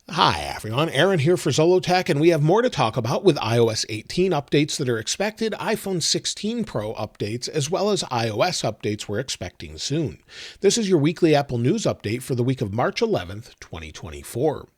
Hi everyone, Aaron here for Zollotech, and we have more to talk about with iOS 18 updates that are expected, iPhone 16 Pro updates, as well as iOS updates we're expecting soon. This is your weekly Apple News update for the week of March 11th, 2024.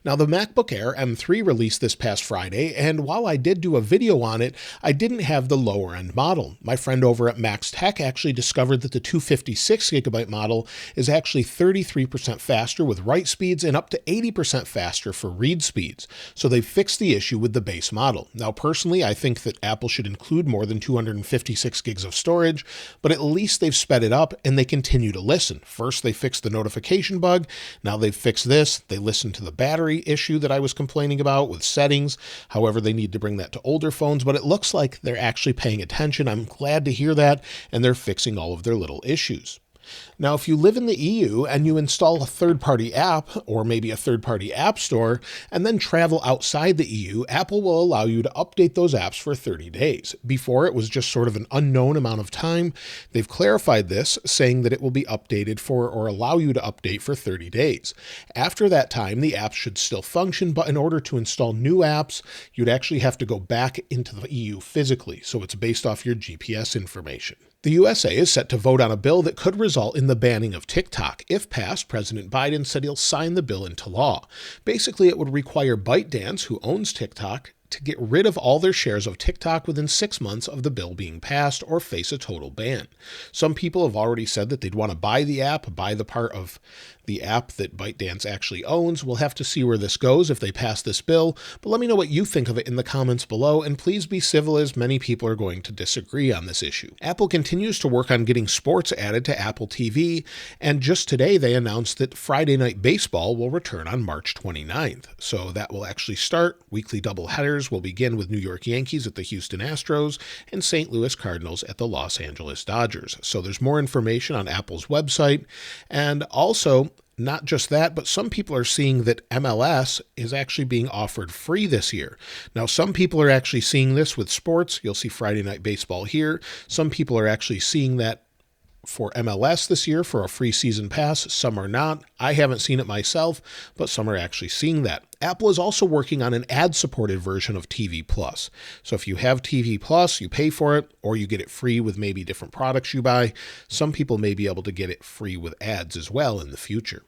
Now, the MacBook Air M3 released this past Friday, and while I did do a video on it, I didn't have the lower end model. My friend over at Max Tech actually discovered that the 256GB model is actually 33% faster with write speeds and up to 80% faster for read speeds. So they've fixed the issue with the base model. Now, personally, I think that Apple should include more than 256 gigs of storage, but at least they've sped it up and they continue to listen. First, they fixed the notification bug. Now they've fixed this. They listened to the battery issue that I was complaining about with settings. However, they need to bring that to older phones, but it looks like they're actually paying attention. I'm glad to hear that, and they're fixing all of their little issues. Now, if you live in the EU and you install a third-party app or maybe a third-party app store and then travel outside the EU, Apple will allow you to update those apps for 30 days. Before, it was just sort of an unknown amount of time. They've clarified this, saying that it will be updated for or allow you to update for 30 days. After that time, the app should still function, but in order to install new apps, you'd actually have to go back into the EU physically, so it's based off your GPS information. The USA is set to vote on a bill that could result in the banning of TikTok. If passed, President Biden said he'll sign the bill into law. Basically, it would require ByteDance, who owns TikTok, to get rid of all their shares of TikTok within 6 months of the bill being passed or face a total ban. Some people have already said that they'd want to buy the app, buy the part of the app that ByteDance actually owns. We'll have to see where this goes if they pass this bill, but let me know what you think of it in the comments below, and please be civil as many people are going to disagree on this issue. Apple continues to work on getting sports added to Apple TV, and just today they announced that Friday Night Baseball will return on March 29th. So that will actually start. Weekly doubleheaders will begin with New York Yankees at the Houston Astros and St. Louis Cardinals at the Los Angeles Dodgers. So there's more information on Apple's website, and also not just that, but some people are seeing that MLS is actually being offered free this year. Now, some people are actually seeing this with sports. You'll see Friday Night Baseball here. Some people are actually seeing that for MLS this year for a free season pass. Some are not. I haven't seen it myself, but some are actually seeing that. Apple is also working on an ad-supported version of TV Plus. So if you have TV Plus, you pay for it, or you get it free with maybe different products you buy. Some people may be able to get it free with ads as well in the future.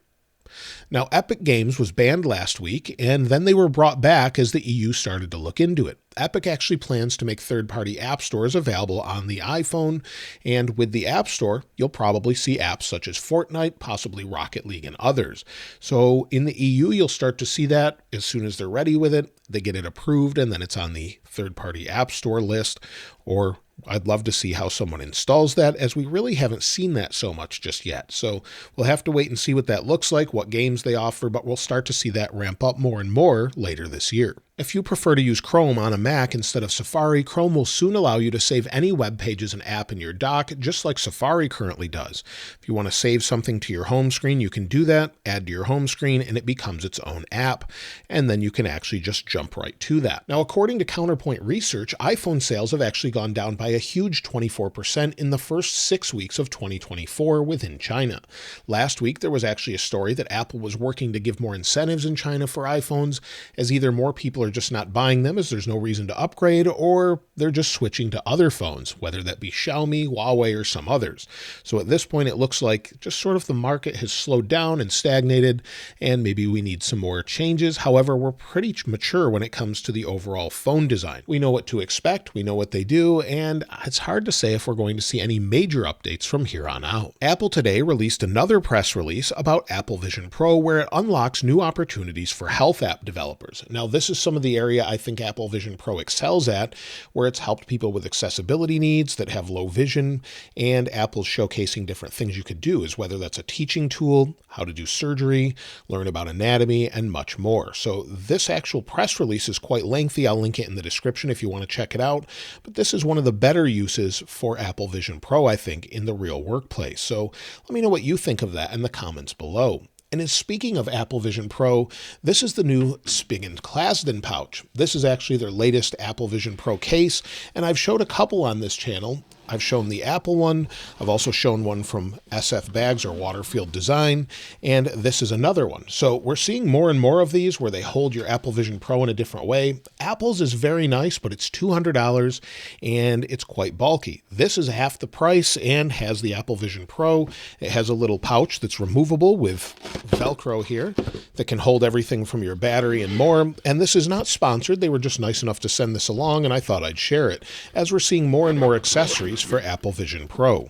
Now, Epic Games was banned last week, and then they were brought back as the EU started to look into it. Epic actually plans to make third-party app stores available on the iPhone, and with the App Store, you'll probably see apps such as Fortnite, possibly Rocket League, and others. So in the EU, you'll start to see that as soon as they're ready with it. They get it approved, and then it's on the third-party app store list, or I'd love to see how someone installs that, as we really haven't seen that so much just yet. So we'll have to wait and see what that looks like, what games they offer, but we'll start to see that ramp up more and more later this year. If you prefer to use Chrome on a Mac instead of Safari, Chrome will soon allow you to save any web pages and app in your dock, just like Safari currently does. If you want to save something to your home screen, you can do that, add to your home screen, and it becomes its own app, and then you can actually just jump right to that. Now, according to Counterpoint Research, iPhone sales have actually gone down by a huge 24% in the first 6 weeks of 2024 within China. Last week, there was actually a story that Apple was working to give more incentives in China for iPhones, as either more people are just not buying them as there's no reason to upgrade, or they're just switching to other phones, whether that be Xiaomi, Huawei, or some others. So at this point, it looks like just sort of the market has slowed down and stagnated, and maybe we need some more changes. However, we're pretty mature when it comes to the overall phone design. We know what to expect, we know what they do, and it's hard to say if we're going to see any major updates from here on out. Apple today released another press release about Apple Vision Pro, where it unlocks new opportunities for health app developers. Now, this is some of the area I think Apple Vision Pro excels at, where it's helped people with accessibility needs that have low vision, and Apple's showcasing different things you could do, as whether that's a teaching tool, how to do surgery, learn about anatomy, and much more. So this actual press release is quite lengthy. I'll link it in the description if you want to check it out, but this is one of the better uses for Apple Vision Pro, I think, in the real workplace. So let me know what you think of that in the comments below. And as speaking of Apple Vision Pro, this is the new Spig & Klasdon pouch. This is actually their latest Apple Vision Pro case, and I've showed a couple on this channel. I've shown the Apple one. I've also shown one from SF Bags or Waterfield Design, and this is another one. So we're seeing more and more of these where they hold your Apple Vision Pro in a different way. Apple's is very nice, but it's $200 and it's quite bulky. This is half the price and has the Apple Vision Pro. It has a little pouch that's removable with Velcro here that can hold everything from your battery and more. And this is not sponsored. They were just nice enough to send this along, and I thought I'd share it, as we're seeing more and more accessories for Apple Vision Pro.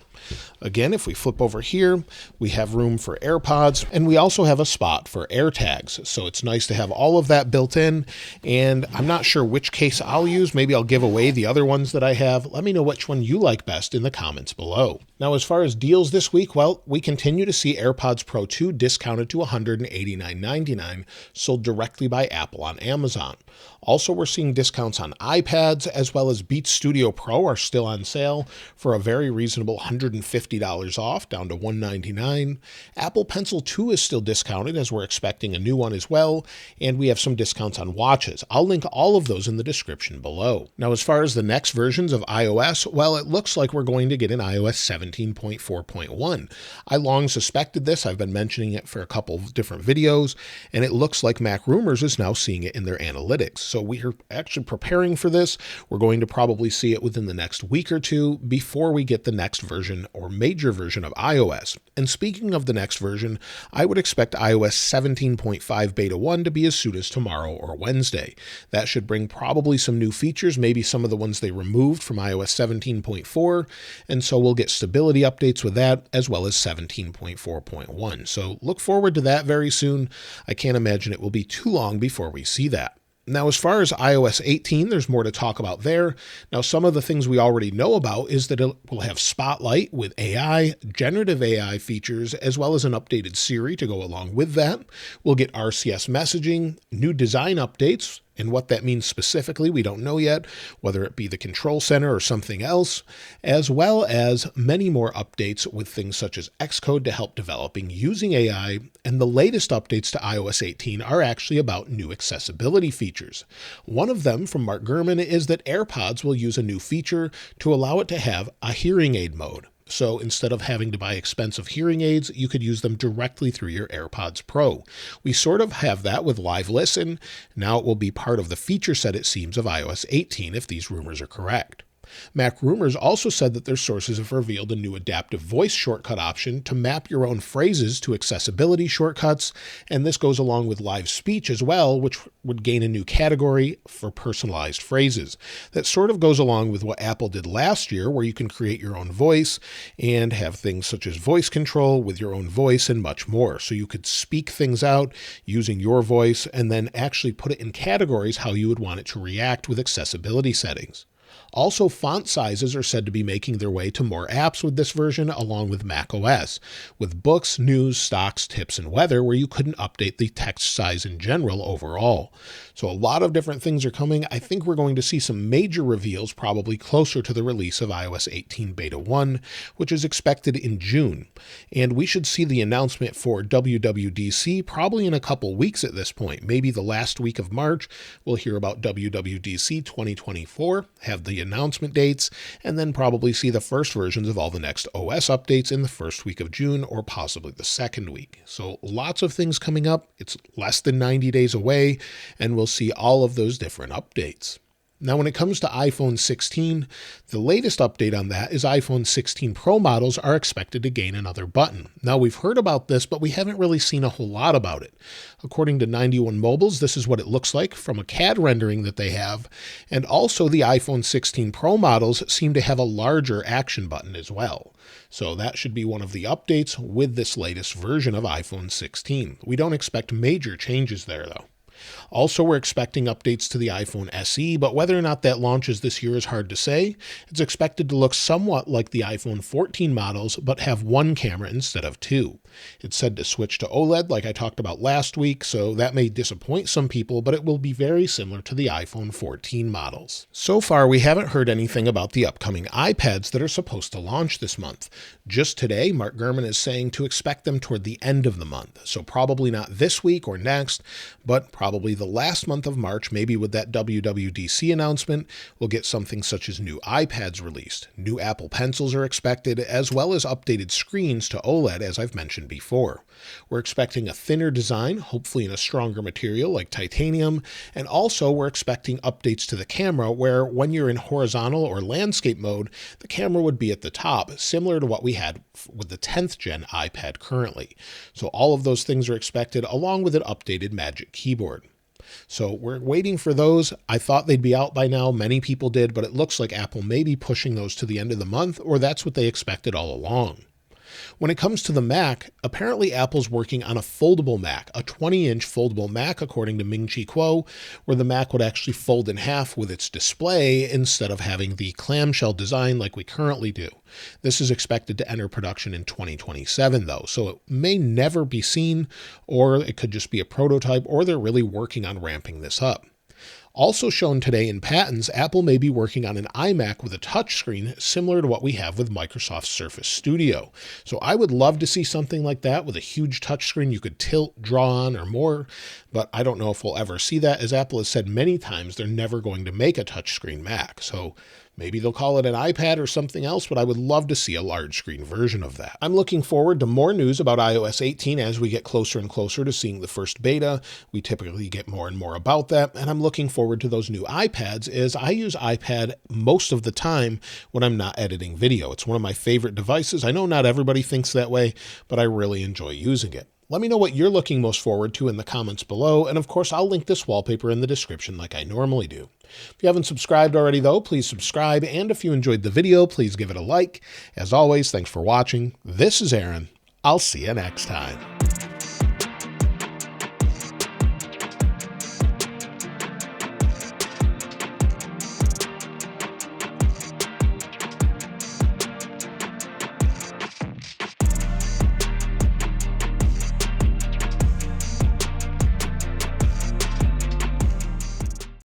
Again, if we flip over here, we have room for AirPods, and we also have a spot for AirTags. So it's nice to have all of that built in, and I'm not sure which case I'll use. Maybe I'll give away the other ones that I have. Let me know which one you like best in the comments below. Now, as far as deals this week, well, we continue to see AirPods Pro 2 discounted to $189.99, sold directly by Apple on Amazon. Also, we're seeing discounts on iPads, as well as Beats Studio Pro are still on sale for a very reasonable $150 off, down to $199. Apple Pencil 2 is still discounted, as we're expecting a new one as well, and we have some discounts on watches. I'll link all of those in the description below. Now, as far as the next versions of iOS, well, it looks like we're going to get an iOS 17.4.1. I long suspected this. I've been mentioning it for a couple of different videos, and it looks like MacRumors is now seeing it in their analytics. So we are actually preparing for this. We're going to probably see it within the next week or two before we get the next version or major version of iOS. And speaking of the next version, I would expect iOS 17.5 Beta 1 to be as soon as tomorrow or Wednesday. That should bring probably some new features, maybe some of the ones they removed from iOS 17.4, and so we'll get stability updates with that, as well as 17.4.1. So look forward to that very soon. I can't imagine it will be too long before we see that. Now, as far as iOS 18, there's more to talk about there. Now, some of the things we already know about is that it will have Spotlight with AI, generative AI features, as well as an updated Siri to go along with that. We'll get RCS messaging, new design updates, and what that means specifically, we don't know yet, whether it be the control center or something else, as well as many more updates with things such as Xcode to help developing using AI, and the latest updates to iOS 18 are actually about new accessibility features. One of them from Mark Gurman is that AirPods will use a new feature to allow it to have a hearing aid mode. So instead of having to buy expensive hearing aids, you could use them directly through your AirPods Pro. We sort of have that with Live Listen. Now it will be part of the feature set, it seems, of iOS 18 if these rumors are correct. MacRumors also said that their sources have revealed a new adaptive voice shortcut option to map your own phrases to accessibility shortcuts, and this goes along with live speech as well, which would gain a new category for personalized phrases. That sort of goes along with what Apple did last year, where you can create your own voice and have things such as voice control with your own voice and much more. So you could speak things out using your voice and then actually put it in categories how you would want it to react with accessibility settings. Also, font sizes are said to be making their way to more apps with this version, along with macOS, with books, news, stocks, tips, and weather, where you couldn't update the text size in general overall. So a lot of different things are coming. I think we're going to see some major reveals probably closer to the release of iOS 18 Beta 1, which is expected in June. And we should see the announcement for WWDC probably in a couple weeks at this point. Maybe the last week of March, we'll hear about WWDC 2024, have the announcement dates, and then probably see the first versions of all the next OS updates in the first week of June or possibly the second week. So lots of things coming up. It's less than 90 days away, and we'll see all of those different updates. Now, when it comes to iPhone 16, the latest update on that is iPhone 16 Pro models are expected to gain another button. Now, we've heard about this, but we haven't really seen a whole lot about it. According to 91 Mobiles, this is what it looks like from a CAD rendering that they have. And also the iPhone 16 Pro models seem to have a larger action button as well. So that should be one of the updates with this latest version of iPhone 16. We don't expect major changes there, though. Also, we're expecting updates to the iPhone SE, but whether or not that launches this year is hard to say. It's expected to look somewhat like the iPhone 14 models, but have one camera instead of two. It's said to switch to OLED like I talked about last week, so that may disappoint some people, but it will be very similar to the iPhone 14 models. So far, we haven't heard anything about the upcoming iPads that are supposed to launch this month. Just today, Mark Gurman is saying to expect them toward the end of the month, so probably not this week or next, but probably the last month of March, maybe with that WWDC announcement, we'll get something such as new iPads released. New Apple Pencils are expected, as well as updated screens to OLED, as I've mentioned before. We're expecting a thinner design, hopefully in a stronger material like titanium, and also we're expecting updates to the camera where when you're in horizontal or landscape mode, the camera would be at the top, similar to what we had with the 10th gen iPad currently. So all of those things are expected, along with an updated Magic Keyboard. So we're waiting for those. I thought they'd be out by now. Many people did, but it looks like Apple may be pushing those to the end of the month, or that's what they expected all along. When it comes to the Mac, apparently Apple's working on a foldable Mac, a 20-inch foldable Mac, according to Ming Chi Kuo, where the Mac would actually fold in half with its display instead of having the clamshell design like we currently do. This is expected to enter production in 2027, though, so it may never be seen, or it could just be a prototype, or they're really working on ramping this up. Also shown today in patents, Apple may be working on an iMac with a touchscreen similar to what we have with Microsoft Surface Studio. So I would love to see something like that with a huge touchscreen you could tilt, draw on, or more, but I don't know if we'll ever see that, as Apple has said many times they're never going to make a touchscreen Mac. So maybe they'll call it an iPad or something else, but I would love to see a large screen version of that. I'm looking forward to more news about iOS 18 as we get closer and closer to seeing the first beta. We typically get more and more about that, and I'm looking forward to those new iPads as I use iPad most of the time when I'm not editing video. It's one of my favorite devices. I know not everybody thinks that way, but I really enjoy using it. Let me know what you're looking most forward to in the comments below, and of course I'll link this wallpaper in the description like I normally do. If you haven't subscribed already though, please subscribe, and if you enjoyed the video, please give it a like. As always, thanks for watching. This is Aaron. I'll see you next time.